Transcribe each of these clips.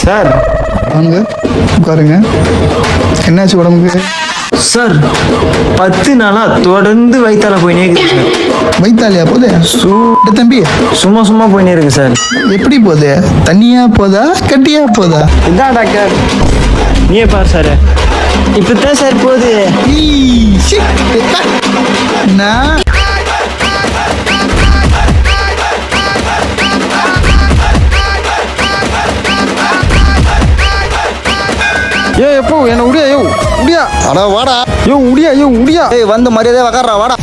Sir வாங்க உட்காருங்க. என்னாச்சு உடம்புக்கு? சார் 10 நாளா தொடர்ந்து வயிற்றால போயினே இருக்குது சார். வயிற்றாலியா போதே? தம்பி சும்மா சும்மா போயினே இருக்கு சார். எப்படி போதே? தண்ணியா போதா கட்டியா போதா? இதான் டாக்டர் நீயே பாரு சார். இப்படித்தான் சார் போகுது. நான் எப்போ என்ன உடியா உடியா அட வாடா உடியா உடியா வந்து மரியாதை வக்காரா வாடா.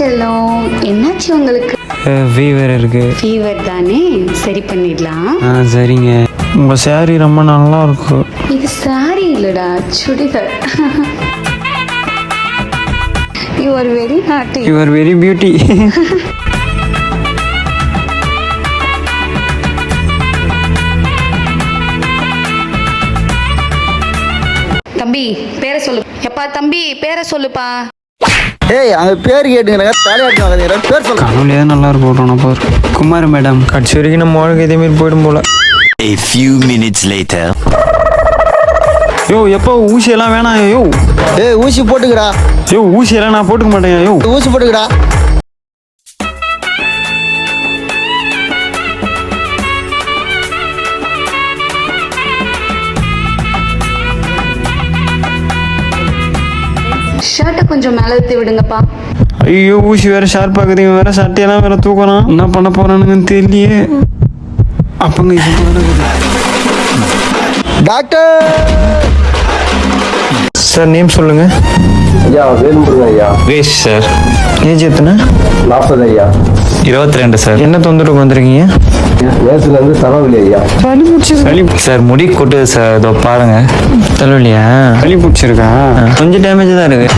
செல்லம், என்னாச்சு உங்களுக்கு? ஃபீவர் இருக்கு. ஃபீவர் தானே, சரி பண்ணிடலாம். சரிங்க. உங்க சாரி ரொம்ப நல்லா இருக்கும். இது சாரி இல்லடா, சுடிதார். யூ ஆர் வெரி நாட்டி. You are very beauty. தம்பி பேரை சொல்லு. எப்பா தம்பி பேரை சொல்லுப்பா. ஏய் அந்த பேர் கேட்டுங்க தலையாட்டு வாங்க. பேர் சொல்லுங்க. கனவுலேயே நல்லா இருக்கும் பாரு. குமார் மேடம் கடைசி வரைக்கும் நம்ம வாழ்க்கை இதே மாதிரி போயிடும் போல. A few minutes later. எப்போ ஊசி எல்லாம் வேணாம். ஏய் ஊசி போட்டுக்கடா. ஊசி எல்லாம் நான் போட்டுக்க மாட்டேன். ஊசி போட்டுக்கடா. ஷர்ட்டை கொஞ்சம் மேலே ஊற்றி விடுங்கப்பா. ஐயோ ஊசி வேற ஷார்ப்பாக்குது. வேற சட்டையெல்லாம் வேற தூக்கலாம். என்ன பண்ண போறானுங்கன்னு தெரியலையே. அப்பங்க டாக்டர் சார் நேம் சொல்லுங்க. ஐயா வேலுமுருகன் ஐயா. வேஷ் சார். ஏஜ் எத்தனை? 40 ஐயா. 22 சார். என்ன தொந்தரவுக்கு வந்திருக்கீங்க? நேசுலேருந்து தலைவலி ஐயா. சளி சார் முடி கொட்டுது சார். இதோ பாருங்க. தலைவலியா? சளி பிடிச்சிருக்கா? கொஞ்சம் டேமேஜ் தான் இருக்கு.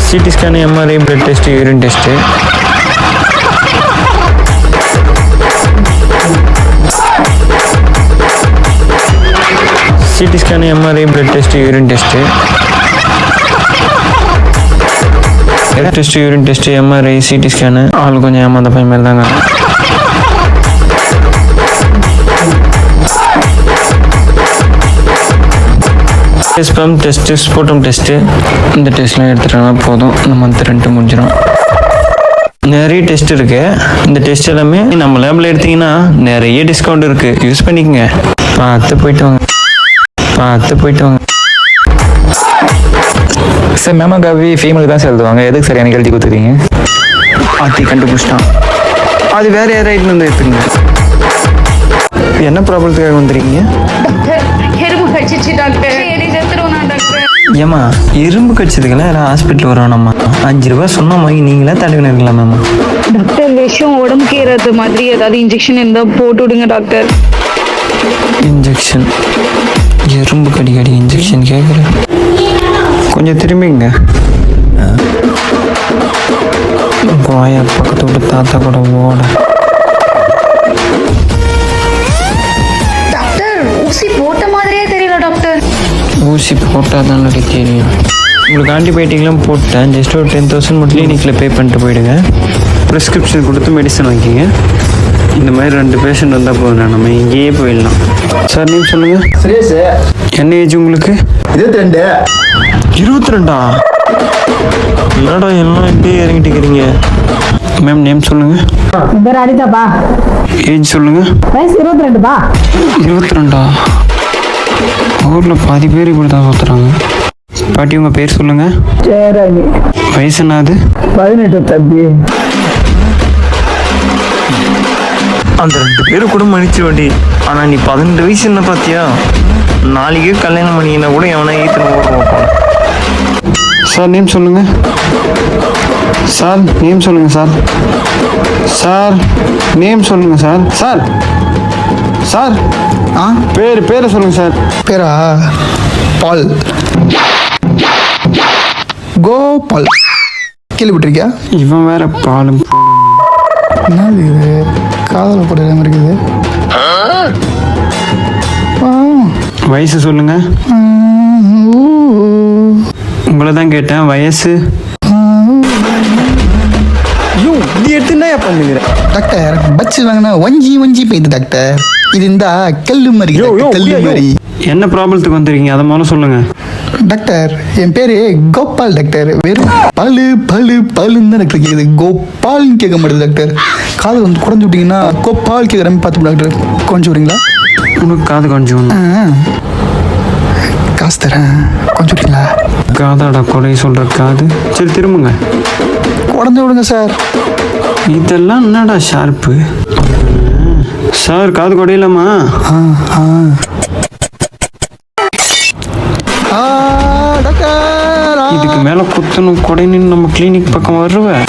CT scan, MRI, blood test, urine test. CT scan, MRI, blood test, urine test. Test, urine test, MRI, CT scan. ஆள் கொஞ்சம் ஏமாந்த பையன் மாதிரி தாங்க. Sperm test, sputum test. இந்த டெஸ்ட்லாம் எடுத்துட்டோம்னா போதும். இந்த மந்த் 2 முடிஞ்சிடும். நிறைய டெஸ்ட் இருக்கு. இந்த டெஸ்ட் எல்லாமே நம்ம லேபில் எடுத்தீங்கன்னா நிறைய டிஸ்கவுண்ட் இருக்கு. யூஸ் பண்ணிக்கோங்க. பார்த்து போயிட்டு வாங்க. சார் மேமோகிராஃபி ஃபீமேலுக்கு தான் சார் எழுதுவாங்க. எதுக்கு சார் எனக்கு எழுதி கொடுத்துருக்கீங்க? ஆத்தி கண்டுபிடிச்சிட்டான். அது வேற யாராயிட்டு வந்து எடுத்துங்க. என்ன ப்ராப்ளத்துக்காக வந்துருக்கீங்க? எறும்பு கடிச்சிச்சு டாக்டர். டாக்டர் ஏமா எறும்பு கடிச்சதுக்கெல்லாம் யாரும் ஹாஸ்பிட்டல் வரோம்மா. 5 ரூபாய் சொன்ன மாதிரி நீங்களே தடவின இருக்கலாம் மேம். டாக்டர் விஷம் உடம்புக்கு ஏறது மாதிரி ஏதாவது இன்ஜெக்ஷன் இருந்தால் போட்டு விடுங்க டாக்டர். இன்ஜெக்ஷன்? எறும்பு கடி இன்ஜெக்ஷன் கேட்குறேன். கொஞ்சம் திரும்பிங்க. போயா பக்கத்து விட்டு தாத்தா கூட ஓட. டாக்டர் ஊசி போட்ட மாதிரியே தெரியல டாக்டர். ஊசி போட்டால் தான் தெரியும். உங்களுக்கு ஆன்டிபயோட்டிக்லாம் போட்டேன். ஜஸ்ட் ஒரு 10,000 மட்டும் கிளினிக்கில் பே பண்ணிட்டு போயிடுங்க. ப்ரிஸ்கிரிப்ஷன் கொடுத்து மெடிசன் வாங்கிக்கிங்க. இந்த மாதிரி 2 பேஷண்ட் வந்தால் போதும். நம்ம இங்கேயே போயிடலாம். சார் நேம் சொல்லுங்கள். சுரேஷ். என்ன ஏஜ் உங்களுக்கு? 22. 22ஆ? என்னடா எல்லாம் இப்படியே இறங்கிட்டு இருக்கிறீங்க. மேம் நேம் சொல்லுங்கள். பேர் அனிதாப்பா. ஏஜ் சொல்லுங்கள். வயசு 22பா. 22ஆ? ஊரில் பாதி பேர் இப்படி தான் சுற்றுறாங்க. பாட்டி உங்கள் பேர் சொல்லுங்கள். ஜெயராணி. வயசு என்னது? 18 தம்பி. அந்த 2 பேரு கூட மன்னிச்சு வண்டி. ஆனால் நீ 18 வயசு என்ன பார்த்தியா? நாளைக்கே கல்யாணம் பண்ணிக்கினா கூட எவனா ஈத்தனை ஓடுவான். சார் நேம் சொல்லுங்க. சார் நேம் சொல்லுங்க. சார் நேம் சொல்லுங்க. சார் பேரை சொல்லுங்க சார். பேரா? பால். கோபால். கேள்விப்பட்டிருக்கியா? இவன் வேற பாலும். என்னது இது? காதல போடுற மாதிரி இருக்குது. வயசு சொல்லுங்க. உங்களை தான் கேட்டேன் வயசு. ஐயோ இது எடுத்து என்ன பண்ணுங்கிற? டாக்டர் பச்சு வாங்கினா ஒஞ்சி போயிடுது டாக்டர். இது இந்த கல்லு மாதிரி டாக்டர், கல்லு மாதிரி. என்ன ப்ராப்ளத்துக்கு வந்துருக்கீங்க அதை முதல்ல சொல்லுங்க. டாக்டர் என் பேரு கோபால் டாக்டர். வெறும் பழுன்னு தான் டாக்டர் கேட்குது, கோபால்னு கேட்க மாட்டேது டாக்டர். காது வந்து குறைஞ்சு விட்டீங்கன்னா கோபால் கேட்குற மாதிரி பார்த்துப்போம் டாக்டர். கொஞ்சம் விடுறீங்களா? உனக்கு காது கொஞ்சம் காசு தரேன், கொஞ்சம் விட்டீங்களா? காதாடா குறை சொல்கிற காது. சரி திரும்புங்க. உடஞ்சு விடுங்க சார். இதெல்லாம் என்னடா ஷார்ப்பு சார்? காது குடையிலம்மா? டாக்டர் இதுக்கு மேலே குத்தணும் குடைன்னு நம்ம கிளினிக் பக்கம் வருவேன்.